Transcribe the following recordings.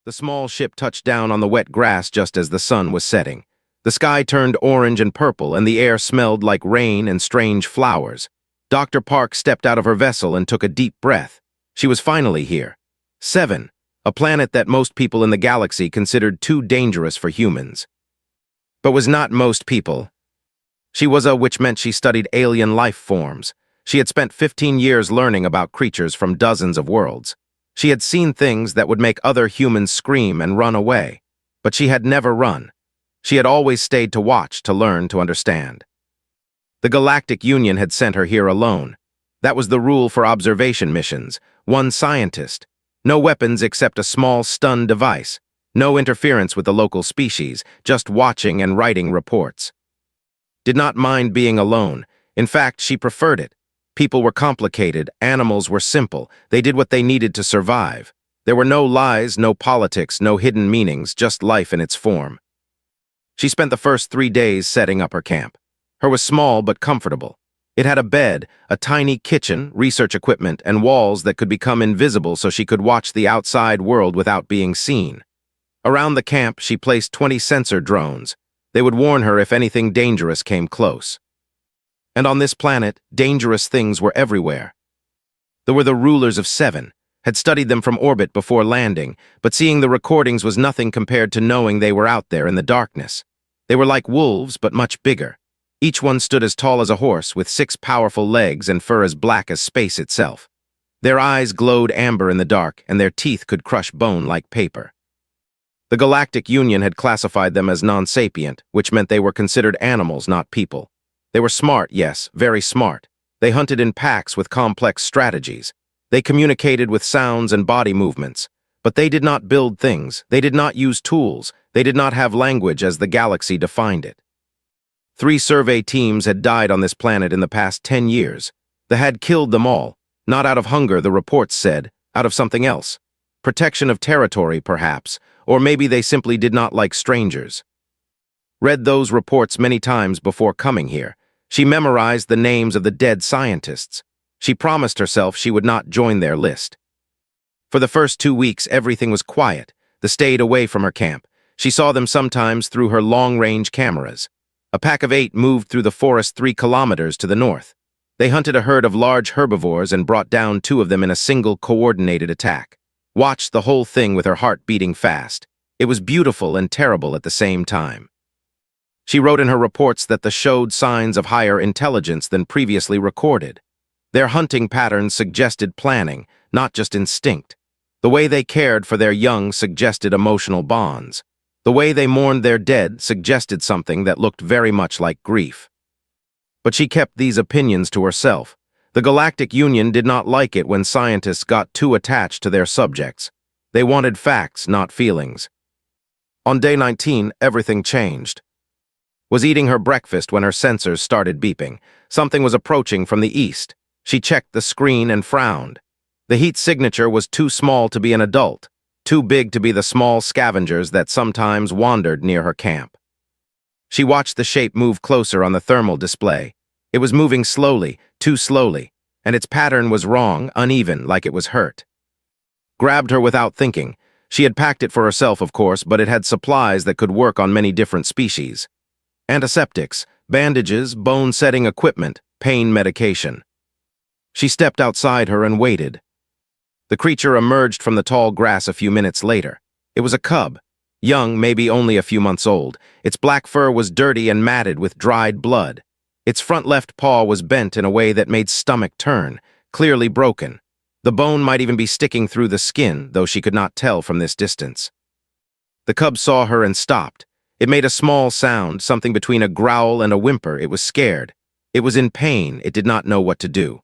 The small ship touched down on the wet grass just as the sun was setting. The sky turned orange and purple, and the air smelled like rain and strange flowers. Dr. Park stepped out of her vessel and took a deep breath. She was finally here. 7, a planet that most people in the galaxy considered too dangerous for humans. But was not most people. She was which meant she studied alien life forms. She had spent 15 years learning about creatures from dozens of worlds. She had seen things that would make other humans scream and run away. But she had never run. She had always stayed to watch, to learn, to understand. The Galactic Union had sent her here alone. That was the rule for observation missions. One scientist. No weapons except a small stun device. No interference with the local species, just watching and writing reports. Did not mind being alone. In fact, she preferred it. People were complicated, animals were simple. They did what they needed to survive. There were no lies, no politics, no hidden meanings, just life in its form. She spent the first 3 days setting up her camp. Hers was small but comfortable. It had a bed, a tiny kitchen, research equipment, and walls that could become invisible so she could watch the outside world without being seen. Around the camp, she placed 20 sensor drones. They would warn her if anything dangerous came close. And on this planet, dangerous things were everywhere. There were the rulers of 7, had studied them from orbit before landing, but seeing the recordings was nothing compared to knowing they were out there in the darkness. They were like wolves, but much bigger. Each one stood as tall as a horse, with 6 powerful legs and fur as black as space itself. Their eyes glowed amber in the dark, and their teeth could crush bone like paper. The Galactic Union had classified them as non-sapient, which meant they were considered animals, not people. They were smart, yes, very smart. They hunted in packs with complex strategies. They communicated with sounds and body movements. But they did not build things. They did not use tools. They did not have language as the galaxy defined it. 3 survey teams had died on this planet in the past 10 years. They had killed them all, not out of hunger, the reports said, out of something else. Protection of territory, perhaps, or maybe they simply did not like strangers. Read those reports many times before coming here. She memorized the names of the dead scientists. She promised herself she would not join their list. For the first 2 weeks, everything was quiet. They stayed away from her camp. She saw them sometimes through her long-range cameras. A pack of 8 moved through the forest 3 kilometers to the north. They hunted a herd of large herbivores and brought down 2 of them in a single coordinated attack. Watched the whole thing with her heart beating fast. It was beautiful and terrible at the same time. She wrote in her reports that they showed signs of higher intelligence than previously recorded. Their hunting patterns suggested planning, not just instinct. The way they cared for their young suggested emotional bonds. The way they mourned their dead suggested something that looked very much like grief. But she kept these opinions to herself. The Galactic Union did not like it when scientists got too attached to their subjects. They wanted facts, not feelings. On day 19, everything changed. Was eating her breakfast when her sensors started beeping. Something was approaching from the east. She checked the screen and frowned. The heat signature was too small to be an adult, too big to be the small scavengers that sometimes wandered near her camp. She watched the shape move closer on the thermal display. It was moving slowly, too slowly, and its pattern was wrong, uneven, like it was hurt. Grabbed her without thinking. She had packed it for herself, of course, but it had supplies that could work on many different species. Antiseptics, bandages, bone-setting equipment, pain medication. She stepped outside her and waited. The creature emerged from the tall grass a few minutes later. It was a cub, young, maybe only a few months old. Its black fur was dirty and matted with dried blood. Its front left paw was bent in a way that made stomach turn, clearly broken. The bone might even be sticking through the skin, though she could not tell from this distance. The cub saw her and stopped. It made a small sound, something between a growl and a whimper. It was scared. It was in pain. It did not know what to do.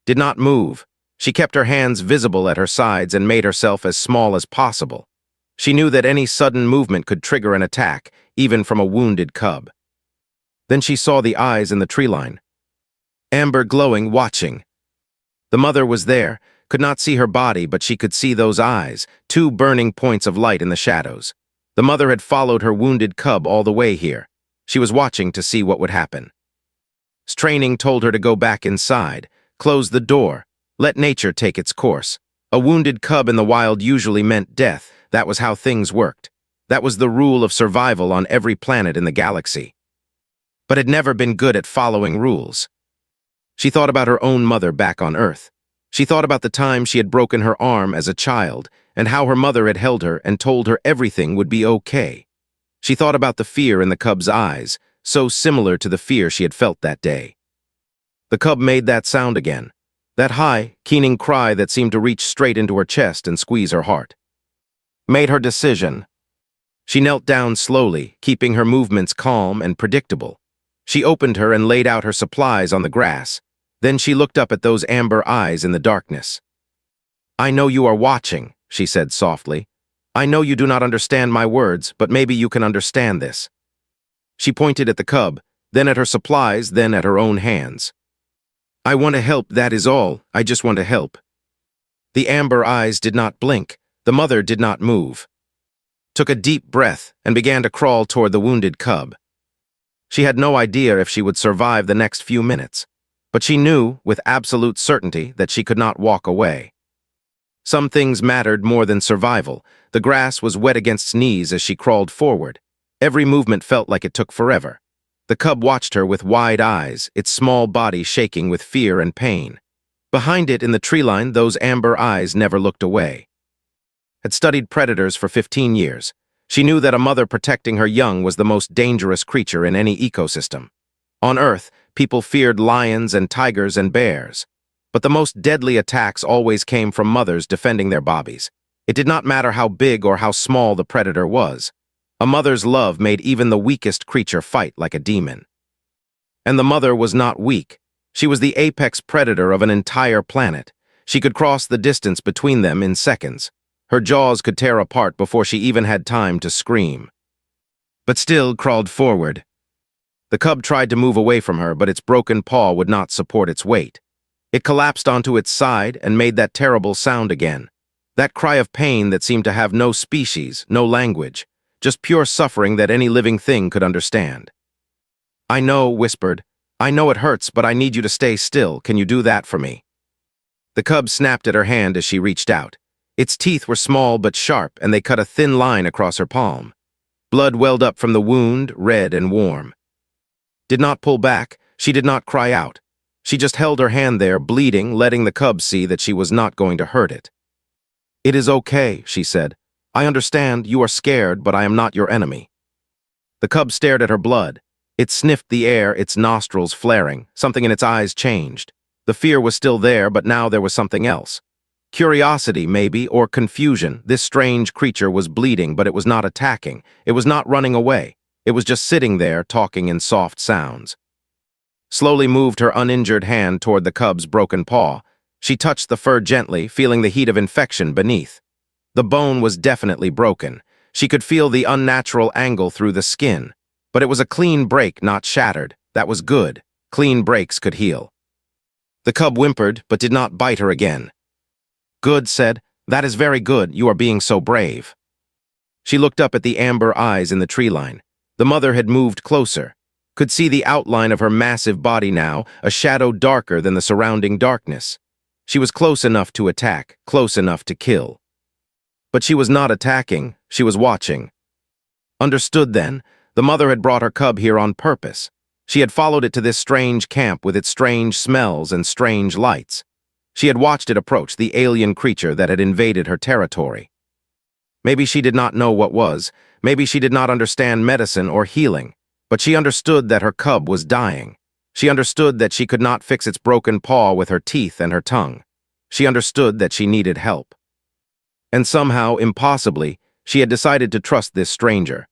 Did not move. She kept her hands visible at her sides and made herself as small as possible. She knew that any sudden movement could trigger an attack, even from a wounded cub. Then she saw the eyes in the tree line. Amber glowing, watching. The mother was there, could not see her body, but she could see those eyes, 2 burning points of light in the shadows. The mother had followed her wounded cub all the way here. She was watching to see what would happen. Training told her to go back inside, close the door, let nature take its course. A wounded cub in the wild usually meant death. That was how things worked. That was the rule of survival on every planet in the galaxy. But had never been good at following rules. She thought about her own mother back on Earth. She thought about the time she had broken her arm as a child, and how her mother had held her and told her everything would be okay. She thought about the fear in the cub's eyes, so similar to the fear she had felt that day. The cub made that sound again, that high, keening cry that seemed to reach straight into her chest and squeeze her heart. Made her decision. She knelt down slowly, keeping her movements calm and predictable. She opened her and laid out her supplies on the grass. Then she looked up at those amber eyes in the darkness. "I know you are watching," she said softly. "I know you do not understand my words, but maybe you can understand this." She pointed at the cub, then at her supplies, then at her own hands. "I want to help, that is all. I just want to help." The amber eyes did not blink. The mother did not move. Took a deep breath and began to crawl toward the wounded cub. She had no idea if she would survive the next few minutes, but she knew with absolute certainty that she could not walk away. Some things mattered more than survival. The grass was wet against knees as she crawled forward. Every movement felt like it took forever. The cub watched her with wide eyes, its small body shaking with fear and pain. Behind it in the tree line, those amber eyes never looked away. Had studied predators for 15 years. She knew that a mother protecting her young was the most dangerous creature in any ecosystem. On Earth, people feared lions and tigers and bears. But the most deadly attacks always came from mothers defending their bobbies. It did not matter how big or how small the predator was. A mother's love made even the weakest creature fight like a demon. And the mother was not weak. She was the apex predator of an entire planet. She could cross the distance between them in seconds. Her jaws could tear apart before she even had time to scream. But still crawled forward. The cub tried to move away from her, but its broken paw would not support its weight. It collapsed onto its side and made that terrible sound again. That cry of pain that seemed to have no species, no language, just pure suffering that any living thing could understand. "I know," whispered. "I know it hurts, but I need you to stay still. Can you do that for me?" The cub snapped at her hand as she reached out. Its teeth were small but sharp, and they cut a thin line across her palm. Blood welled up from the wound, red and warm. Did not pull back. She did not cry out. She just held her hand there, bleeding, letting the cub see that she was not going to hurt it. "It is okay," she said. "I understand you are scared, but I am not your enemy." The cub stared at her blood. It sniffed the air, its nostrils flaring. Something in its eyes changed. The fear was still there, but now there was something else. Curiosity, maybe, or confusion. This strange creature was bleeding, but it was not attacking. It was not running away. It was just sitting there, talking in soft sounds. Slowly moved her uninjured hand toward the cub's broken paw. She touched the fur gently, feeling the heat of infection beneath. The bone was definitely broken. She could feel the unnatural angle through the skin. But it was a clean break, not shattered. That was good. Clean breaks could heal. The cub whimpered, but did not bite her again. "Good," said. "That is very good. You are being so brave." She looked up at the amber eyes in the tree line. The mother had moved closer. Could see the outline of her massive body now, a shadow darker than the surrounding darkness. She was close enough to attack, close enough to kill. But she was not attacking. She was watching. Understood then. The mother had brought her cub here on purpose. She had followed it to this strange camp with its strange smells and strange lights. She had watched it approach the alien creature that had invaded her territory. Maybe she did not know what was. Maybe she did not understand medicine or healing. But she understood that her cub was dying. She understood that she could not fix its broken paw with her teeth and her tongue. She understood that she needed help. And somehow, impossibly, she had decided to trust this stranger.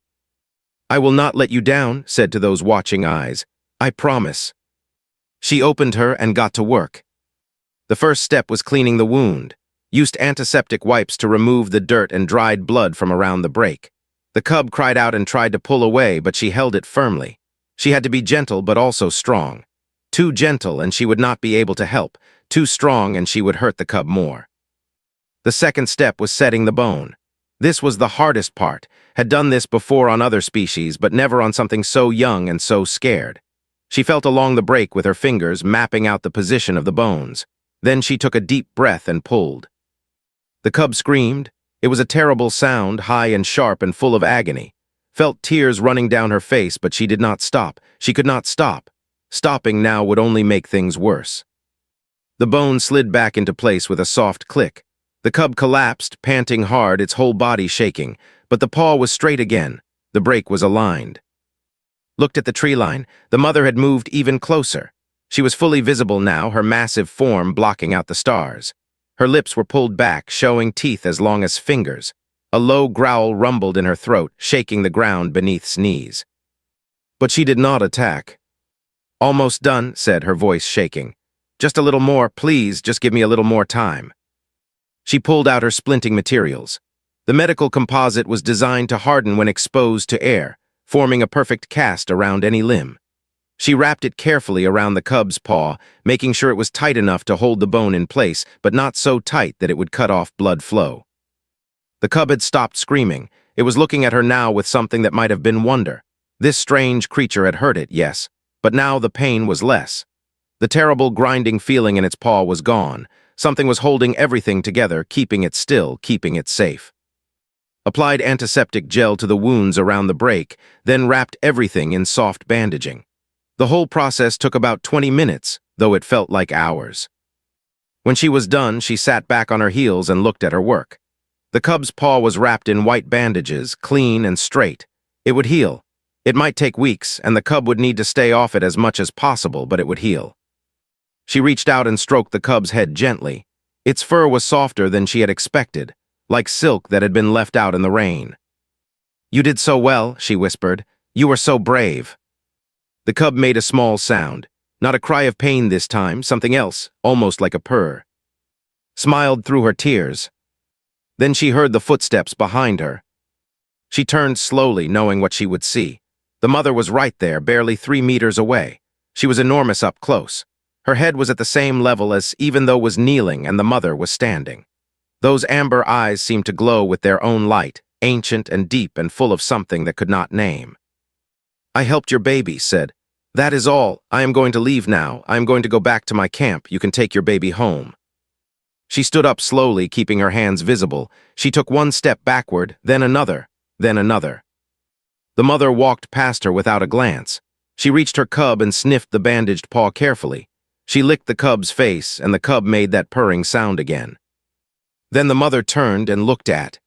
"I will not let you down," said to those watching eyes. "I promise." She opened her and got to work. The first step was cleaning the wound. Used antiseptic wipes to remove the dirt and dried blood from around the break. The cub cried out and tried to pull away, but she held it firmly. She had to be gentle but also strong. Too gentle and she would not be able to help. Too strong and she would hurt the cub more. The second step was setting the bone. This was the hardest part. Had done this before on other species, but never on something so young and so scared. She felt along the break with her fingers, mapping out the position of the bones. Then she took a deep breath and pulled. The cub screamed, It was a terrible sound, high and sharp and full of agony. Felt tears running down her face, but she did not stop. She could not stop. Stopping now would only make things worse. The bone slid back into place with a soft click. The cub collapsed, panting hard, its whole body shaking, but the paw was straight again. The break was aligned. Looked at the tree line. The mother had moved even closer. She was fully visible now, her massive form blocking out the stars. Her lips were pulled back, showing teeth as long as fingers. A low growl rumbled in her throat, shaking the ground beneath's knees. But she did not attack. "Almost done," said her voice shaking. "Just a little more, please, just give me a little more time." She pulled out her splinting materials. The medical composite was designed to harden when exposed to air, forming a perfect cast around any limb. She wrapped it carefully around the cub's paw, making sure it was tight enough to hold the bone in place, but not so tight that it would cut off blood flow. The cub had stopped screaming. It was looking at her now with something that might have been wonder. This strange creature had hurt it, yes, but now the pain was less. The terrible grinding feeling in its paw was gone. Something was holding everything together, keeping it still, keeping it safe. Applied antiseptic gel to the wounds around the break, then wrapped everything in soft bandaging. The whole process took about 20 minutes, though it felt like hours. When she was done, she sat back on her heels and looked at her work. The cub's paw was wrapped in white bandages, clean and straight. It would heal. It might take weeks, and the cub would need to stay off it as much as possible, but it would heal. She reached out and stroked the cub's head gently. Its fur was softer than she had expected, like silk that had been left out in the rain. "You did so well," she whispered. "You were so brave." The cub made a small sound. Not a cry of pain this time, something else, almost like a purr. Smiled through her tears. Then she heard the footsteps behind her. She turned slowly, knowing what she would see. The mother was right there, barely 3 meters away. She was enormous up close. Her head was at the same level as even though was kneeling and the mother was standing. Those amber eyes seemed to glow with their own light, ancient and deep and full of something that could not name. "I helped your baby," said. "That is all. I am going to leave now. I am going to go back to my camp. You can take your baby home." She stood up slowly, keeping her hands visible. She took one step backward, then another, then another. The mother walked past her without a glance. She reached her cub and sniffed the bandaged paw carefully. She licked the cub's face, and the cub made that purring sound again. Then the mother turned and looked at.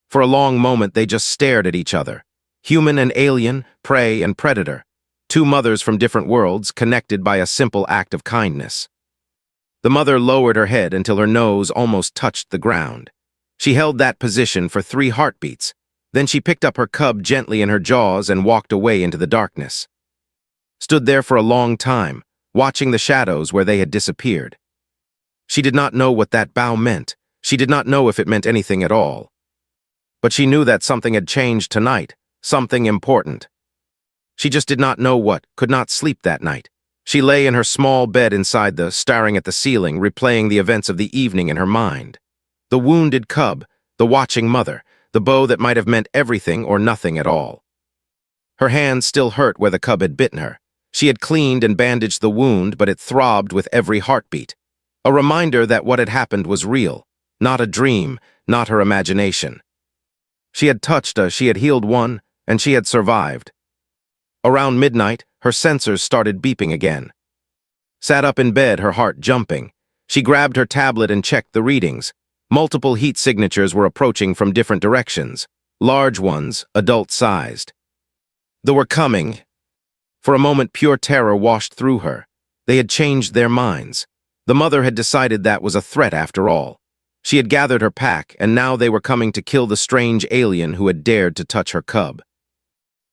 For a long moment they just stared at each other. Human and alien, prey and predator. Two mothers from different worlds, connected by a simple act of kindness. The mother lowered her head until her nose almost touched the ground. She held that position for 3 heartbeats. Then she picked up her cub gently in her jaws and walked away into the darkness. Stood there for a long time, watching the shadows where they had disappeared. She did not know what that bow meant. She did not know if it meant anything at all. But she knew that something had changed tonight, something important. She just did not know what, could not sleep that night. She lay in her small bed inside staring at the ceiling, replaying the events of the evening in her mind. The wounded cub, the watching mother, the bow that might have meant everything or nothing at all. Her hands still hurt where the cub had bitten her. She had cleaned and bandaged the wound, but it throbbed with every heartbeat. A reminder that what had happened was real, not a dream, not her imagination. She had she had healed one, and she had survived. Around midnight, her sensors started beeping again. Sat up in bed, her heart jumping. She grabbed her tablet and checked the readings. Multiple heat signatures were approaching from different directions. Large ones, adult-sized. They were coming. For a moment, pure terror washed through her. They had changed their minds. The mother had decided that was a threat after all. She had gathered her pack, and now they were coming to kill the strange alien who had dared to touch her cub.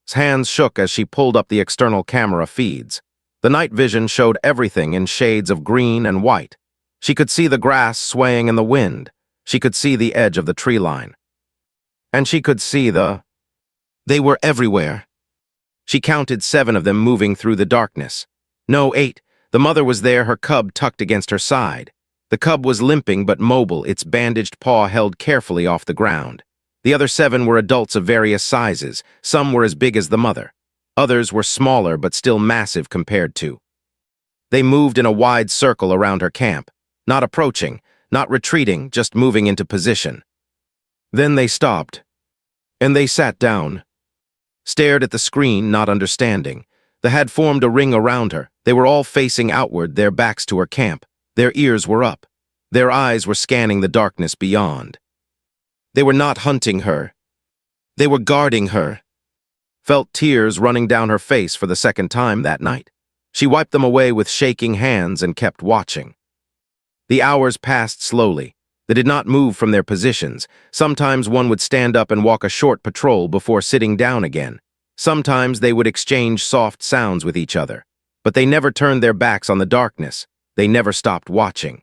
His hands shook as she pulled up the external camera feeds. The night vision showed everything in shades of green and white. She could see the grass swaying in the wind. She could see the edge of the tree line. And she could see They were everywhere. She counted 7 of them moving through the darkness. No, 8. The mother was there, her cub tucked against her side. The cub was limping but mobile, its bandaged paw held carefully off the ground. The other 7 were adults of various sizes. Some were as big as the mother. Others were smaller but still massive compared to. They moved in a wide circle around her camp, not approaching, not retreating, just moving into position. Then they stopped, and they sat down, stared at the screen, not understanding. They had formed a ring around her. They were all facing outward, their backs to her camp. Their ears were up. Their eyes were scanning the darkness beyond. They were not hunting her. They were guarding her. Felt tears running down her face for the second time that night. She wiped them away with shaking hands and kept watching. The hours passed slowly. They did not move from their positions. Sometimes one would stand up and walk a short patrol before sitting down again. Sometimes they would exchange soft sounds with each other. But they never turned their backs on the darkness. They never stopped watching.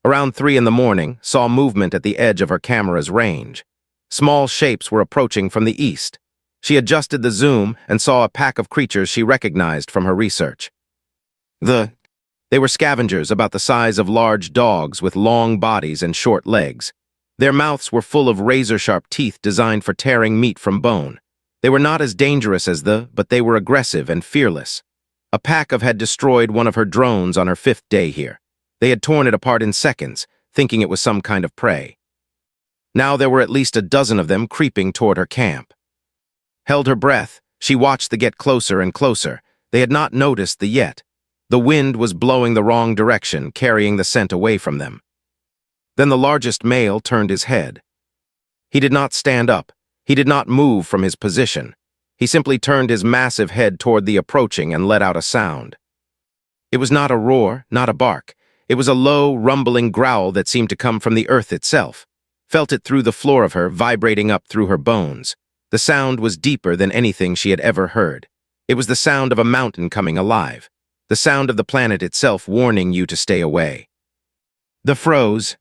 Around 3 in the morning, saw movement at the edge of her camera's range. Small shapes were approaching from the east. She adjusted the zoom and saw a pack of creatures she recognized from her research. They were scavengers about the size of large dogs with long bodies and short legs. Their mouths were full of razor-sharp teeth designed for tearing meat from bone. They were not as dangerous as but they were aggressive and fearless. A pack had destroyed one of her drones on her 5th day here. They had torn it apart in seconds, thinking it was some kind of prey. Now there were at least a dozen of them creeping toward her camp. Held her breath, she watched them get closer and closer. They had not noticed the yet. The wind was blowing the wrong direction, carrying the scent away from them. Then the largest male turned his head. He did not stand up. He did not move from his position. He simply turned his massive head toward the approaching and let out a sound. It was not a roar, not a bark. It was a low, rumbling growl that seemed to come from the earth itself. Felt it through the floor of her, vibrating up through her bones. The sound was deeper than anything she had ever heard. It was the sound of a mountain coming alive. The sound of the planet itself warning you to stay away. The froze.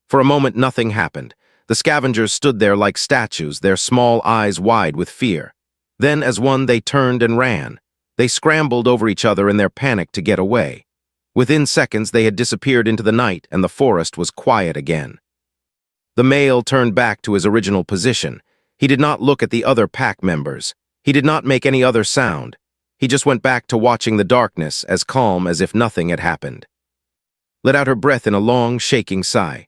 For a moment nothing happened. The scavengers stood there like statues, their small eyes wide with fear. Then as one they turned and ran. They scrambled over each other in their panic to get away. Within seconds they had disappeared into the night and the forest was quiet again. The male turned back to his original position. He did not look at the other pack members. He did not make any other sound. He just went back to watching the darkness, as calm as if nothing had happened. Let out her breath in a long, shaking sigh.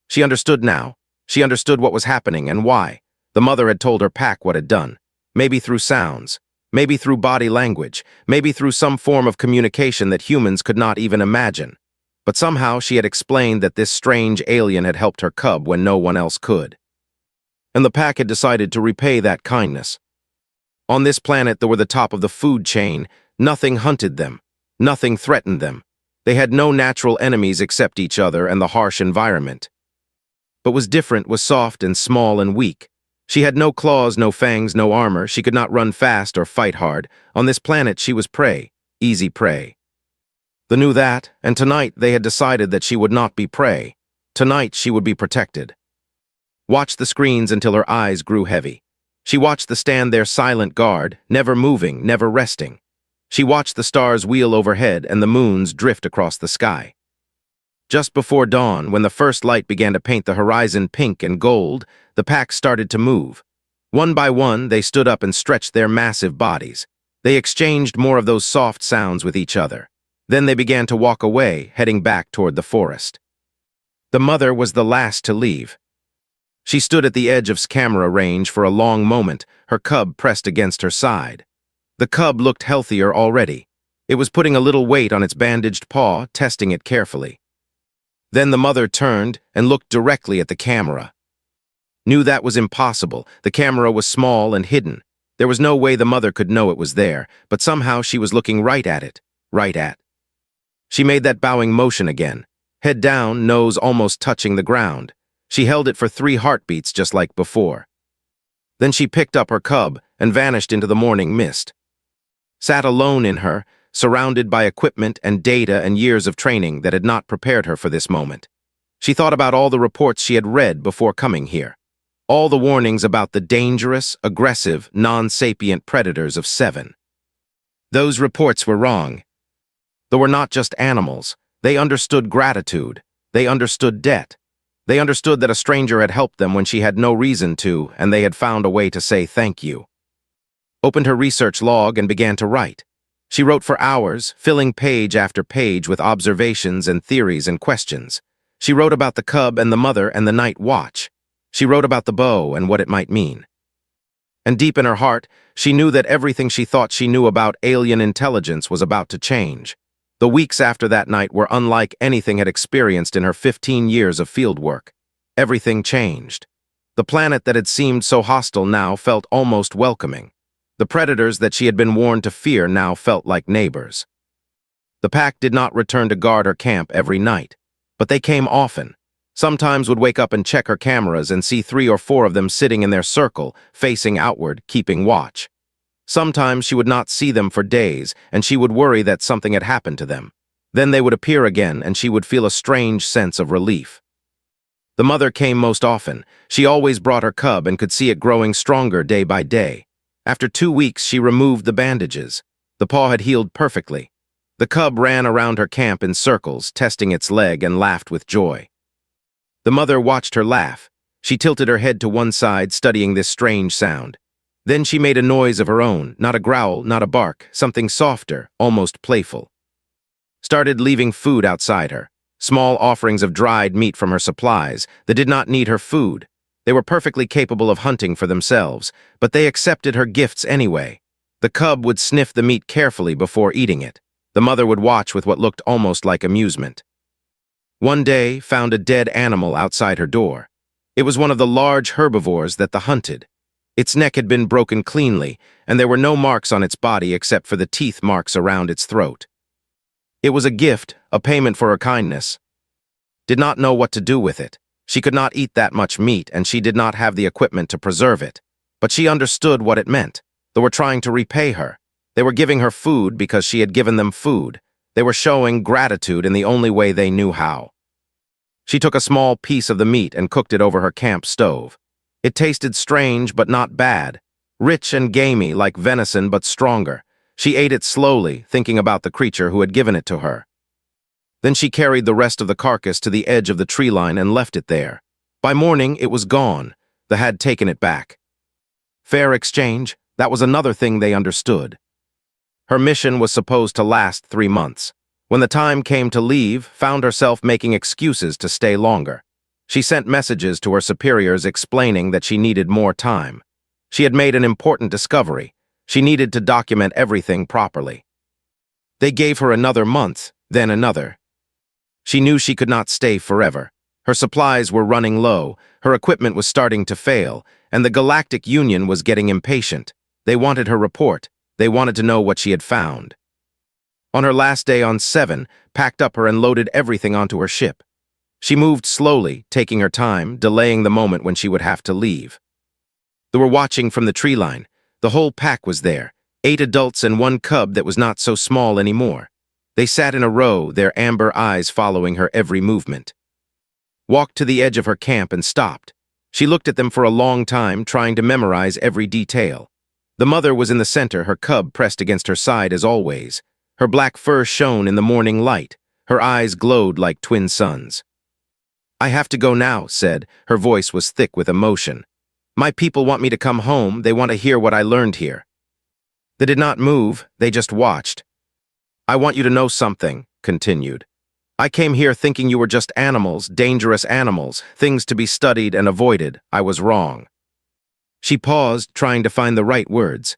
She understood now. She understood what was happening and why. The mother had told her pack what had done. Maybe through sounds. Maybe through body language. Maybe through some form of communication that humans could not even imagine. But somehow she had explained that this strange alien had helped her cub when no one else could. And the pack had decided to repay that kindness. On this planet they were the top of the food chain. Nothing hunted them. Nothing threatened them. They had no natural enemies except each other and the harsh environment. But was different, was soft and small and weak. She had no claws, no fangs, no armor. She could not run fast or fight hard. On this planet she was prey, easy prey. They knew that, and tonight they had decided that she would not be prey. Tonight she would be protected. Watched the screens until her eyes grew heavy. She watched them stand there silent guard, never moving, never resting. She watched the stars wheel overhead and the moons drift across the sky. Just before dawn, when the first light began to paint the horizon pink and gold, the pack started to move. One by one, they stood up and stretched their massive bodies. They exchanged more of those soft sounds with each other. Then they began to walk away, heading back toward the forest. The mother was the last to leave. She stood at the edge of camera range for a long moment, her cub pressed against her side. The cub looked healthier already. It was putting a little weight on its bandaged paw, testing it carefully. Then the mother turned and looked directly at the camera. Knew that was impossible. The camera was small and hidden. There was no way the mother could know it was there, but somehow she was looking right at it, right at. She made that bowing motion again, head down, nose almost touching the ground. She held it for 3 heartbeats just like before. Then she picked up her cub and vanished into the morning mist. Sat alone in her, surrounded by equipment and data and years of training that had not prepared her for this moment. She thought about all the reports she had read before coming here. All the warnings about the dangerous, aggressive, non-sapient predators of 7. Those reports were wrong. They were not just animals. They understood gratitude. They understood debt. They understood that a stranger had helped them when she had no reason to, and they had found a way to say thank you. Opened her research log and began to write. She wrote for hours, filling page after page with observations and theories and questions. She wrote about the cub and the mother and the night watch. She wrote about the bow and what it might mean. And deep in her heart, she knew that everything she thought she knew about alien intelligence was about to change. The weeks after that night were unlike anything had experienced in her 15 years of fieldwork. Everything changed. The planet that had seemed so hostile now felt almost welcoming. The predators that she had been warned to fear now felt like neighbors. The pack did not return to guard her camp every night, but they came often. Sometimes would wake up and check her cameras and see 3 or 4 of them sitting in their circle, facing outward, keeping watch. Sometimes she would not see them for days, and she would worry that something had happened to them. Then they would appear again, and she would feel a strange sense of relief. The mother came most often. She always brought her cub and could see it growing stronger day by day. After 2 weeks, she removed the bandages. The paw had healed perfectly. The cub ran around her camp in circles, testing its leg, and laughed with joy. The mother watched her laugh. She tilted her head to one side, studying this strange sound. Then she made a noise of her own, not a growl, not a bark, something softer, almost playful. Started leaving food outside her. Small offerings of dried meat from her supplies that did not need her food. They were perfectly capable of hunting for themselves, but they accepted her gifts anyway. The cub would sniff the meat carefully before eating it. The mother would watch with what looked almost like amusement. One day, found a dead animal outside her door. It was one of the large herbivores that the hunted. Its neck had been broken cleanly, and there were no marks on its body except for the teeth marks around its throat. It was a gift, a payment for her kindness. Did not know what to do with it. She could not eat that much meat, and she did not have the equipment to preserve it. But she understood what it meant. They were trying to repay her. They were giving her food because she had given them food. They were showing gratitude in the only way they knew how. She took a small piece of the meat and cooked it over her camp stove. It tasted strange but not bad, rich and gamey like venison but stronger. She ate it slowly, thinking about the creature who had given it to her. Then she carried the rest of the carcass to the edge of the tree line and left it there. By morning, it was gone. They had taken it back. Fair exchange, that was another thing they understood. Her mission was supposed to last 3 months. When the time came to leave, found herself making excuses to stay longer. She sent messages to her superiors explaining that she needed more time. She had made an important discovery. She needed to document everything properly. They gave her another month, then another. She knew she could not stay forever. Her supplies were running low, her equipment was starting to fail, and the Galactic Union was getting impatient. They wanted her report. They wanted to know what she had found. On her last day on 7, packed up her and loaded everything onto her ship. She moved slowly, taking her time, delaying the moment when she would have to leave. They were watching from the tree line. The whole pack was there, 8 adults and 1 cub that was not so small anymore. They sat in a row, their amber eyes following her every movement. Walked to the edge of her camp and stopped. She looked at them for a long time, trying to memorize every detail. The mother was in the center, her cub pressed against her side as always. Her black fur shone in the morning light. Her eyes glowed like twin suns. "I have to go now," said. Her voice was thick with emotion. "My people want me to come home. They want to hear what I learned here." They did not move. They just watched. "I want you to know something," continued. "I came here thinking you were just animals, dangerous animals, things to be studied and avoided. I was wrong." She paused, trying to find the right words.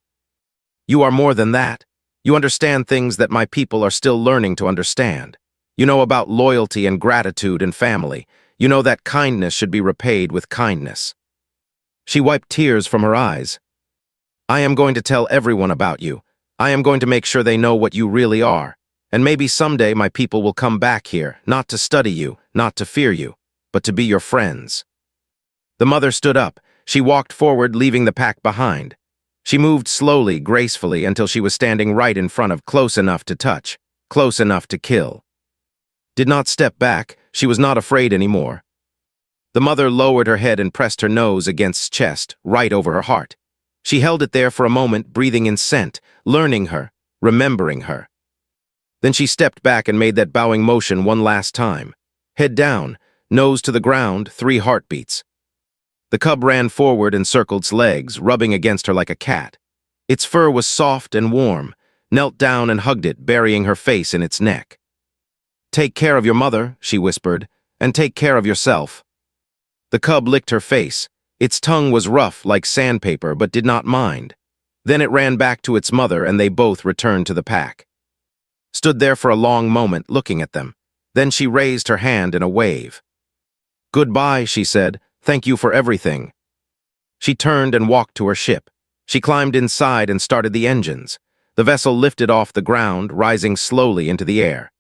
"You are more than that. You understand things that my people are still learning to understand. You know about loyalty and gratitude and family. You know that kindness should be repaid with kindness." She wiped tears from her eyes. "I am going to tell everyone about you. I am going to make sure they know what you really are. And maybe someday my people will come back here, not to study you, not to fear you, but to be your friends." The mother stood up. She walked forward, leaving the pack behind. She moved slowly, gracefully, until she was standing right in front of, close enough to touch, close enough to kill. Did not step back. She was not afraid anymore. The mother lowered her head and pressed her nose against chest, right over her heart. She held it there for a moment, breathing in scent, learning her, remembering her. Then she stepped back and made that bowing motion one last time. Head down, nose to the ground, 3 heartbeats. The cub ran forward and circled its legs, rubbing against her like a cat. Its fur was soft and warm, knelt down and hugged it, burying her face in its neck. "Take care of your mother," she whispered, "and take care of yourself." The cub licked her face. Its tongue was rough like sandpaper but did not mind. Then it ran back to its mother and they both returned to the pack. Stood there for a long moment looking at them. Then she raised her hand in a wave. "Goodbye," she said. "Thank you for everything." She turned and walked to her ship. She climbed inside and started the engines. The vessel lifted off the ground, rising slowly into the air.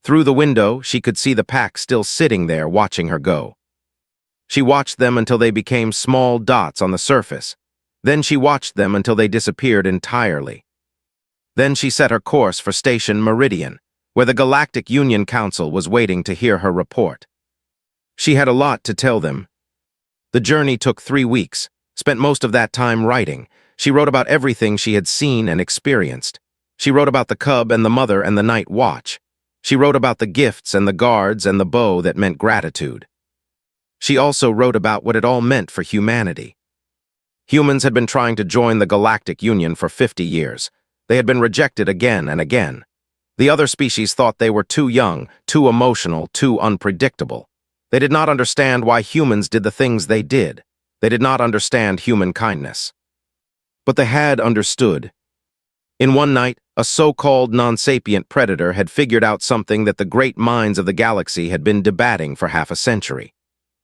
Through the window, she could see the pack still sitting there watching her go. She watched them until they became small dots on the surface. Then she watched them until they disappeared entirely. Then she set her course for Station Meridian, where the Galactic Union Council was waiting to hear her report. She had a lot to tell them. The journey took 3 weeks, spent most of that time writing. She wrote about everything she had seen and experienced. She wrote about the cub and the mother and the night watch. She wrote about the gifts and the guards and the bow that meant gratitude. She also wrote about what it all meant for humanity. Humans had been trying to join the Galactic Union for 50 years. They had been rejected again and again. The other species thought they were too young, too emotional, too unpredictable. They did not understand why humans did the things they did. They did not understand human kindness. But they had understood. In one night, a so-called non-sapient predator had figured out something that the great minds of the galaxy had been debating for half a century.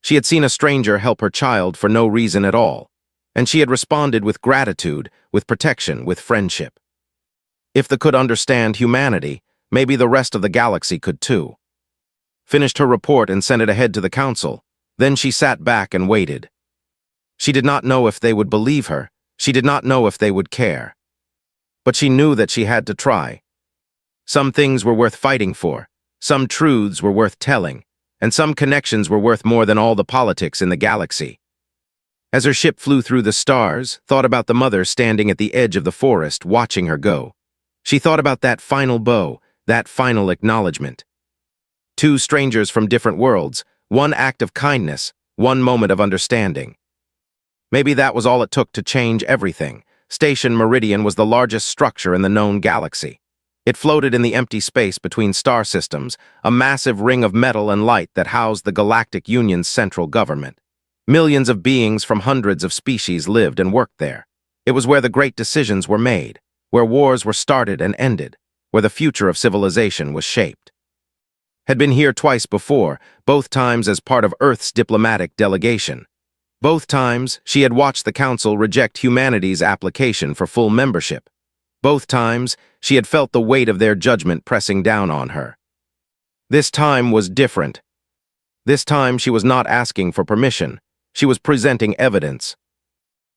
She had seen a stranger help her child for no reason at all, and she had responded with gratitude, with protection, with friendship. If they could understand humanity, maybe the rest of the galaxy could too. Finished her report and sent it ahead to the council. Then she sat back and waited. She did not know if they would believe her. She did not know if they would care. But she knew that she had to try. Some things were worth fighting for, some truths were worth telling, and some connections were worth more than all the politics in the galaxy. As her ship flew through the stars, thought about the mother standing at the edge of the forest, watching her go. She thought about that final bow, that final acknowledgement. 2 strangers from different worlds, 1 act of kindness, 1 moment of understanding. Maybe that was all it took to change everything. Station Meridian was the largest structure in the known galaxy. It floated in the empty space between star systems, a massive ring of metal and light that housed the Galactic Union's central government. Millions of beings from hundreds of species lived and worked there. It was where the great decisions were made, where wars were started and ended, where the future of civilization was shaped. Had been here twice before, both times as part of Earth's diplomatic delegation. Both times, she had watched the Council reject humanity's application for full membership. Both times, she had felt the weight of their judgment pressing down on her. This time was different. This time, she was not asking for permission. She was presenting evidence.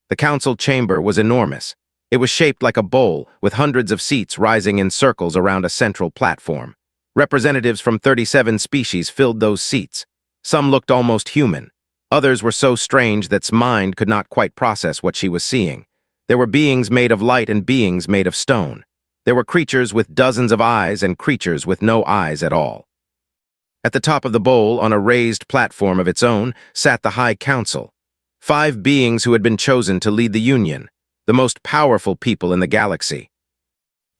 The Council chamber was enormous. It was shaped like a bowl, with hundreds of seats rising in circles around a central platform. Representatives from 37 species filled those seats. Some looked almost human. Others were so strange that her mind could not quite process what she was seeing. There were beings made of light and beings made of stone. There were creatures with dozens of eyes and creatures with no eyes at all. At the top of the bowl, on a raised platform of its own, sat the High Council. 5 beings who had been chosen to lead the Union, the most powerful people in the galaxy.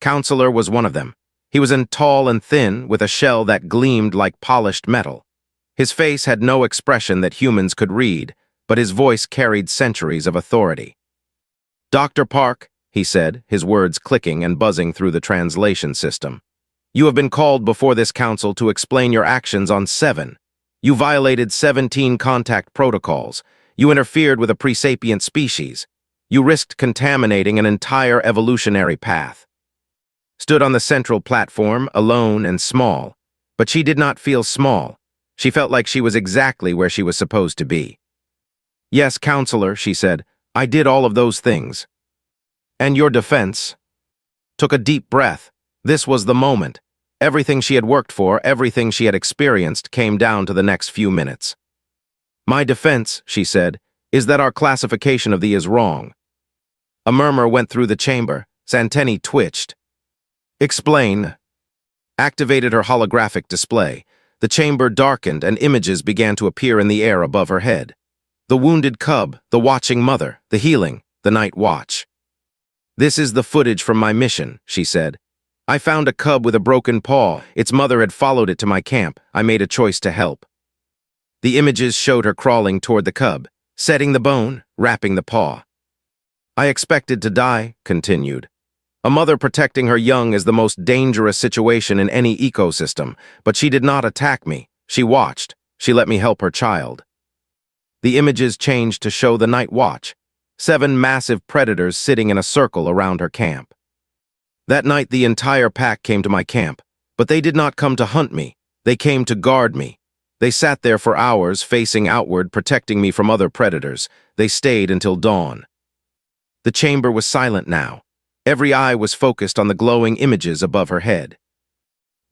Counselor was one of them. He was tall and thin, with a shell that gleamed like polished metal. His face had no expression that humans could read, but his voice carried centuries of authority. "Dr. Park," he said, his words clicking and buzzing through the translation system. "You have been called before this council to explain your actions on 7. You violated 17 contact protocols. You interfered with a pre-sapient species. You risked contaminating an entire evolutionary path." Stood on the central platform, alone and small. But she did not feel small. She felt like she was exactly where she was supposed to be. "Yes, Counselor," she said, "I did all of those things." "And your defense?" Took a deep breath. This was the moment. Everything she had worked for, everything she had experienced, came down to the next few minutes. "My defense," she said, "is that our classification of thee is wrong." A murmur went through the chamber. Santeni twitched. "Explain." Activated her holographic display. The chamber darkened and images began to appear in the air above her head. The wounded cub, the watching mother, the healing, the night watch. "This is the footage from my mission," she said. "I found a cub with a broken paw. Its mother had followed it to my camp. I made a choice to help." The images showed her crawling toward the cub, setting the bone, wrapping the paw. I expected to die, continued. A mother protecting her young is the most dangerous situation in any ecosystem, but she did not attack me. She watched. She let me help her child. The images changed to show the night watch, 7 massive predators sitting in a circle around her camp. That night the entire pack came to my camp, but they did not come to hunt me. They came to guard me. They sat there for hours, facing outward, protecting me from other predators. They stayed until dawn. The chamber was silent now. Every eye was focused on the glowing images above her head.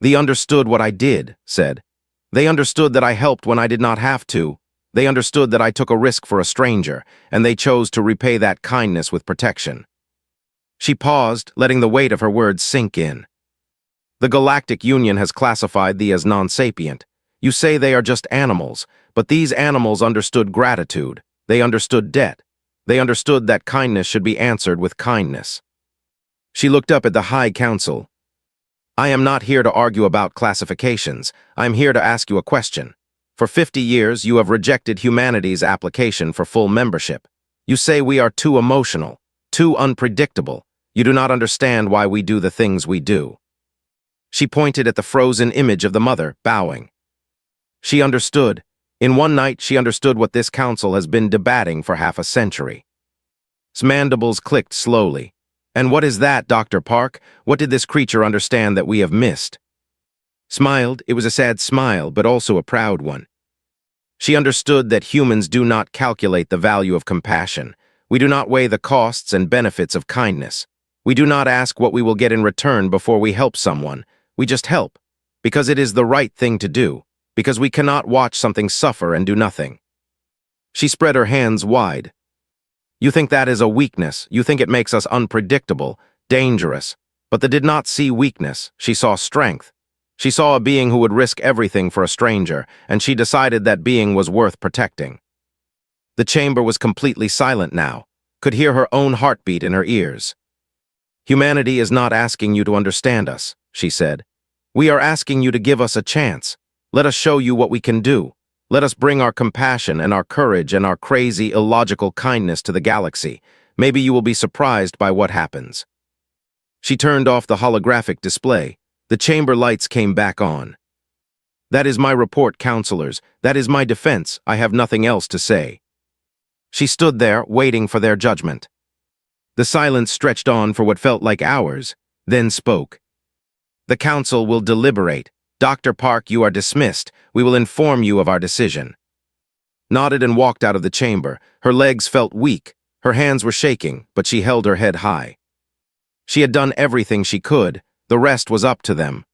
They understood what I did, said. They understood that I helped when I did not have to. They understood that I took a risk for a stranger, and they chose to repay that kindness with protection. She paused, letting the weight of her words sink in. The Galactic Union has classified thee as non-sapient. You say they are just animals, but these animals understood gratitude. They understood debt. They understood that kindness should be answered with kindness. She looked up at the High Council. I am not here to argue about classifications. I am here to ask you a question. For 50 years, you have rejected humanity's application for full membership. You say we are too emotional, too unpredictable. You do not understand why we do the things we do. She pointed at the frozen image of the mother, bowing. She understood. In one night, she understood what this council has been debating for half a century. His mandibles clicked slowly. And what is that, Dr. Park? What did this creature understand that we have missed? Smiled. It was a sad smile, but also a proud one. She understood that humans do not calculate the value of compassion. We do not weigh the costs and benefits of kindness. We do not ask what we will get in return before we help someone. We just help, because it is the right thing to do, because we cannot watch something suffer and do nothing. She spread her hands wide. You think that is a weakness. You think it makes us unpredictable, dangerous. But they did not see weakness. She saw strength. She saw a being who would risk everything for a stranger, and she decided that being was worth protecting. The chamber was completely silent now, could hear her own heartbeat in her ears. Humanity is not asking you to understand us, she said. We are asking you to give us a chance. Let us show you what we can do. Let us bring our compassion and our courage and our crazy, illogical kindness to the galaxy. Maybe you will be surprised by what happens. She turned off the holographic display. The chamber lights came back on. That is my report, counselors. That is my defense. I have nothing else to say. She stood there, waiting for their judgment. The silence stretched on for what felt like hours, then spoke. The council will deliberate. Dr. Park, you are dismissed. We will inform you of our decision. Nodded and walked out of the chamber. Her legs felt weak. Her hands were shaking, but she held her head high. She had done everything she could. The rest was up to them.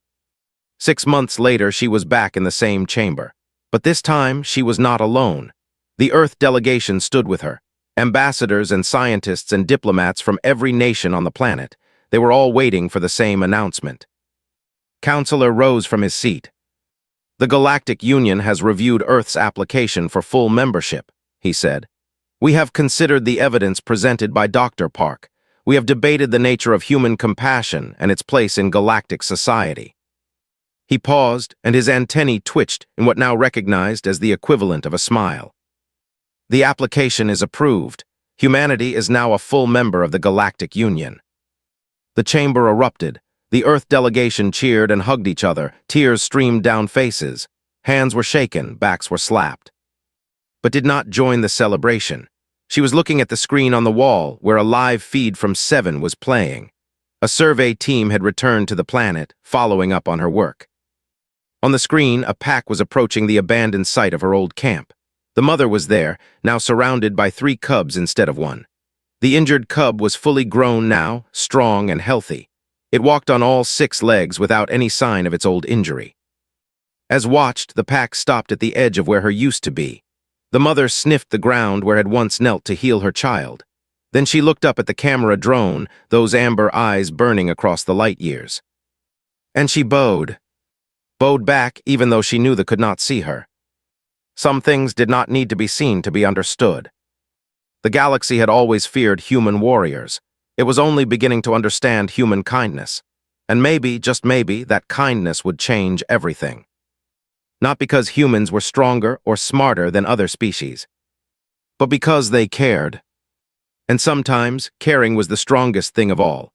6 months later, she was back in the same chamber. But this time, she was not alone. The Earth delegation stood with her. Ambassadors and scientists and diplomats from every nation on the planet. They were all waiting for the same announcement. Counselor rose from his seat. The Galactic Union has reviewed Earth's application for full membership, he said. We have considered the evidence presented by Dr. Park. We have debated the nature of human compassion and its place in galactic society. He paused, and his antennae twitched in what now recognized as the equivalent of a smile. The application is approved. Humanity is now a full member of the Galactic Union. The chamber erupted. The Earth delegation cheered and hugged each other. Tears streamed down faces. Hands were shaken, backs were slapped. But did not join the celebration. She was looking at the screen on the wall where a live feed from Seven was playing. A survey team had returned to the planet, following up on her work. On the screen, a pack was approaching the abandoned site of her old camp. The mother was there, now surrounded by 3 cubs instead of 1. The injured cub was fully grown now, strong and healthy. It walked on all 6 legs without any sign of its old injury. As watched, the pack stopped at the edge of where her used to be. The mother sniffed the ground where had once knelt to heal her child. Then she looked up at the camera drone, those amber eyes burning across the light years. And she bowed back even though she knew they could not see her. Some things did not need to be seen to be understood. The galaxy had always feared human warriors. It was only beginning to understand human kindness. And maybe, just maybe, that kindness would change everything. Not because humans were stronger or smarter than other species, but because they cared. And sometimes, caring was the strongest thing of all.